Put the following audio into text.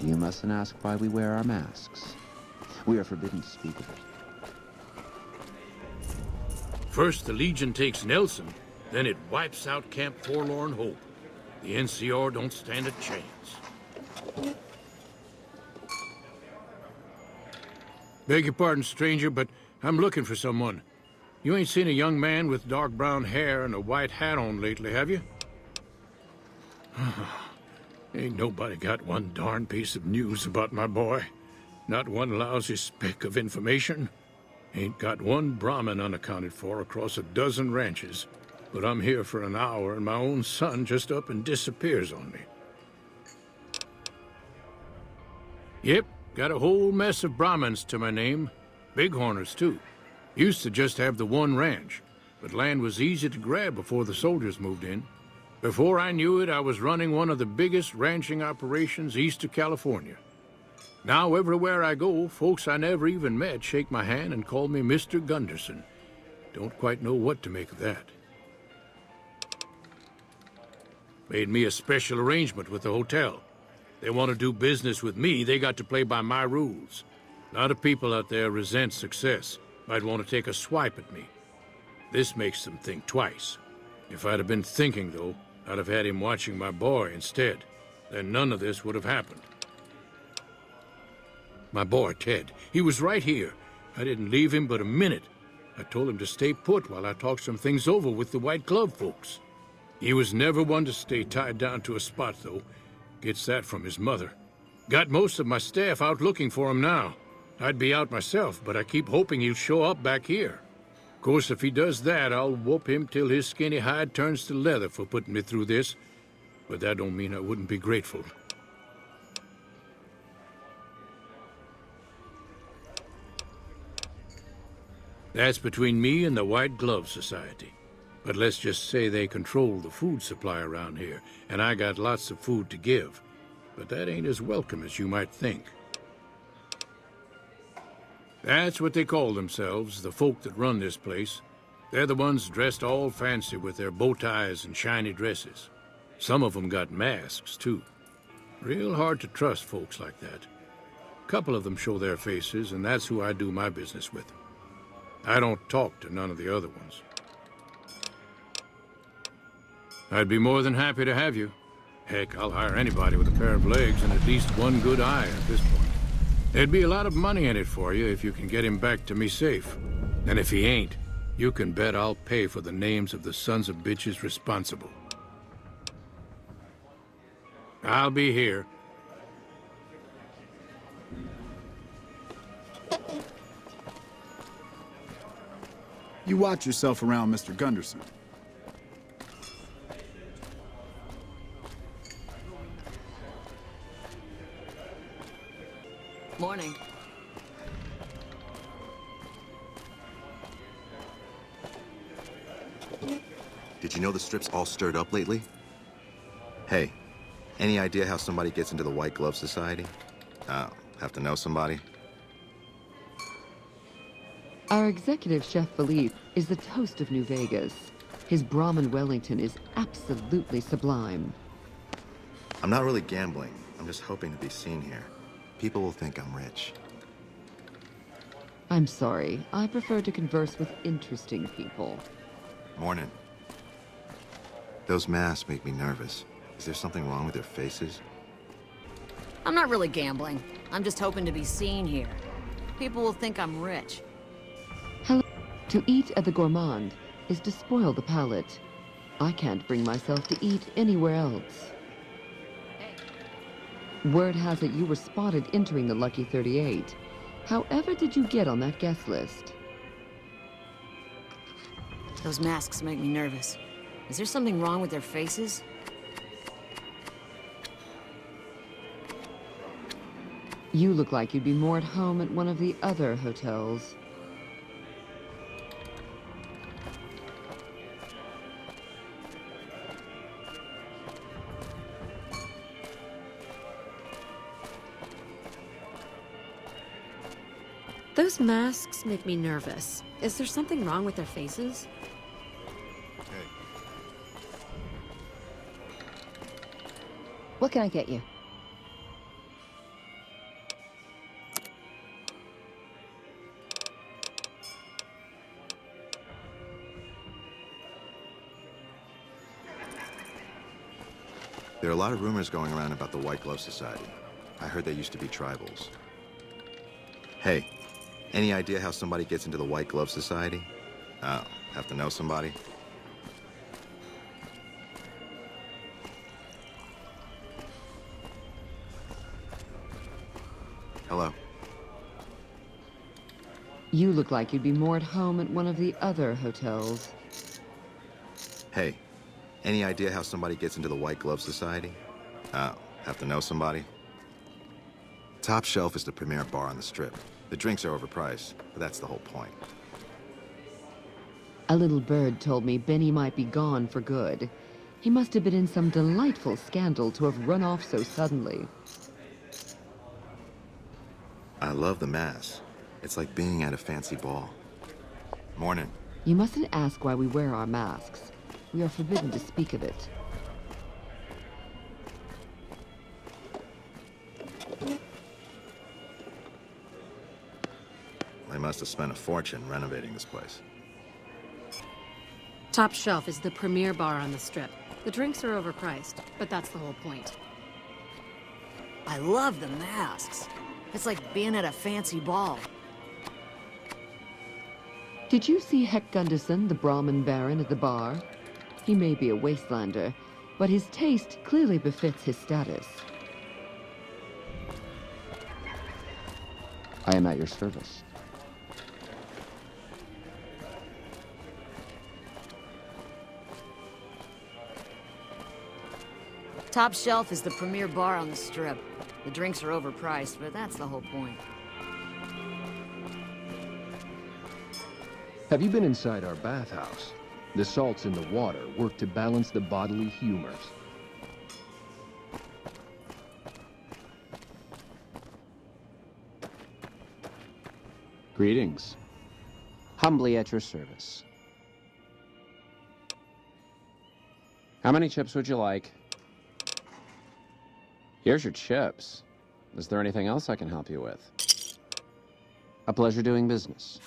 You mustn't ask why we wear our masks. We are forbidden to speak of it. First, the Legion takes Nelson, then it wipes out Camp Forlorn Hope. The NCR don't stand a chance. Beg your pardon, stranger, but I'm looking for someone. You ain't seen a young man with dark brown hair and a white hat on lately, have you? Ain't nobody got one darn piece of news about my boy. Not one lousy speck of information. Ain't got one Brahmin unaccounted for across a dozen ranches. But I'm here for an hour and my own son just up and disappears on me. Yep, got a whole mess of Brahmins to my name. Bighorners, too. Used to just have the one ranch, but land was easy to grab before the soldiers moved in. Before I knew it, I was running one of the biggest ranching operations east of California. Now, everywhere I go, folks I never even met shake my hand and call me Mr. Gunderson. Don't quite know what to make of that. Made me a special arrangement with the hotel. They want to do business with me, they got to play by my rules. A lot of people out there resent success. Might want to take a swipe at me. This makes them think twice. If I'd have been thinking, though, I'd have had him watching my boy instead. Then none of this would have happened. My boy, Ted, he was right here. I didn't leave him but a minute. I told him to stay put while I talked some things over with the White Glove folks. He was never one to stay tied down to a spot, though. Gets that from his mother. Got most of my staff out looking for him now. I'd be out myself, but I keep hoping he'll show up back here. Of course, if he does that, I'll whoop him till his skinny hide turns to leather for putting me through this. But that don't mean I wouldn't be grateful. That's between me and the White Glove Society. But let's just say they control the food supply around here, and I got lots of food to give. But that ain't as welcome as you might think. That's what they call themselves, the folk that run this place. They're the ones dressed all fancy with their bow ties and shiny dresses. Some of them got masks, too. Real hard to trust folks like that. A couple of them show their faces, and that's who I do my business with. I don't talk to none of the other ones. I'd be more than happy to have you. Heck, I'll hire anybody with a pair of legs and at least one good eye at this point. There'd be a lot of money in it for you if you can get him back to me safe. And if he ain't, you can bet I'll pay for the names of the sons of bitches responsible. I'll be here. You watch yourself around, Mr. Gunderson. Morning. Did you know the Strip's all stirred up lately? Hey, any idea how somebody gets into the White Glove Society? Have to know somebody? Our executive chef Philippe is the toast of New Vegas. His Brahmin Wellington is absolutely sublime. I'm not really gambling. I'm just hoping to be seen here. People will think I'm rich. I'm sorry. I prefer to converse with interesting people. Morning. Those masks make me nervous. Is there something wrong with their faces? I'm not really gambling. I'm just hoping to be seen here. People will think I'm rich. Hello. To eat at the Gourmand is to spoil the palate. I can't bring myself to eat anywhere else. Word has it you were spotted entering the Lucky 38. However did you get on that guest list? Those masks make me nervous. Is there something wrong with their faces? You look like you'd be more at home at one of the other hotels. Those masks make me nervous. Is there something wrong with their faces? Hey. What can I get you? There are a lot of rumors going around about the White Glove Society. I heard they used to be tribals. Hey, any idea how somebody gets into the White Glove Society? Oh, have to know somebody? Hello. You look like you'd be more at home at one of the other hotels. Hey, any idea how somebody gets into the White Glove Society? Oh, have to know somebody? Top Shelf is the premier bar on the Strip. The drinks are overpriced, but that's the whole point. A little bird told me Benny might be gone for good. He must have been in some delightful scandal to have run off so suddenly. I love the mass. It's like being at a fancy ball. Morning. You mustn't ask why we wear our masks. We are forbidden to speak of it. They must have spent a fortune renovating this place. Top Shelf is the premier bar on the Strip. The drinks are overpriced, but that's the whole point. I love the masks. It's like being at a fancy ball. Did you see Heck Gunderson, the Brahmin Baron, at the bar? He may be a wastelander, but his taste clearly befits his status. I am at your service. Top Shelf is the premier bar on the Strip. The drinks are overpriced, but that's the whole point. Have you been inside our bathhouse? The salts in the water work to balance the bodily humors. Greetings. Humbly at your service. How many chips would you like? Here's your chips. Is there anything else I can help you with? A pleasure doing business.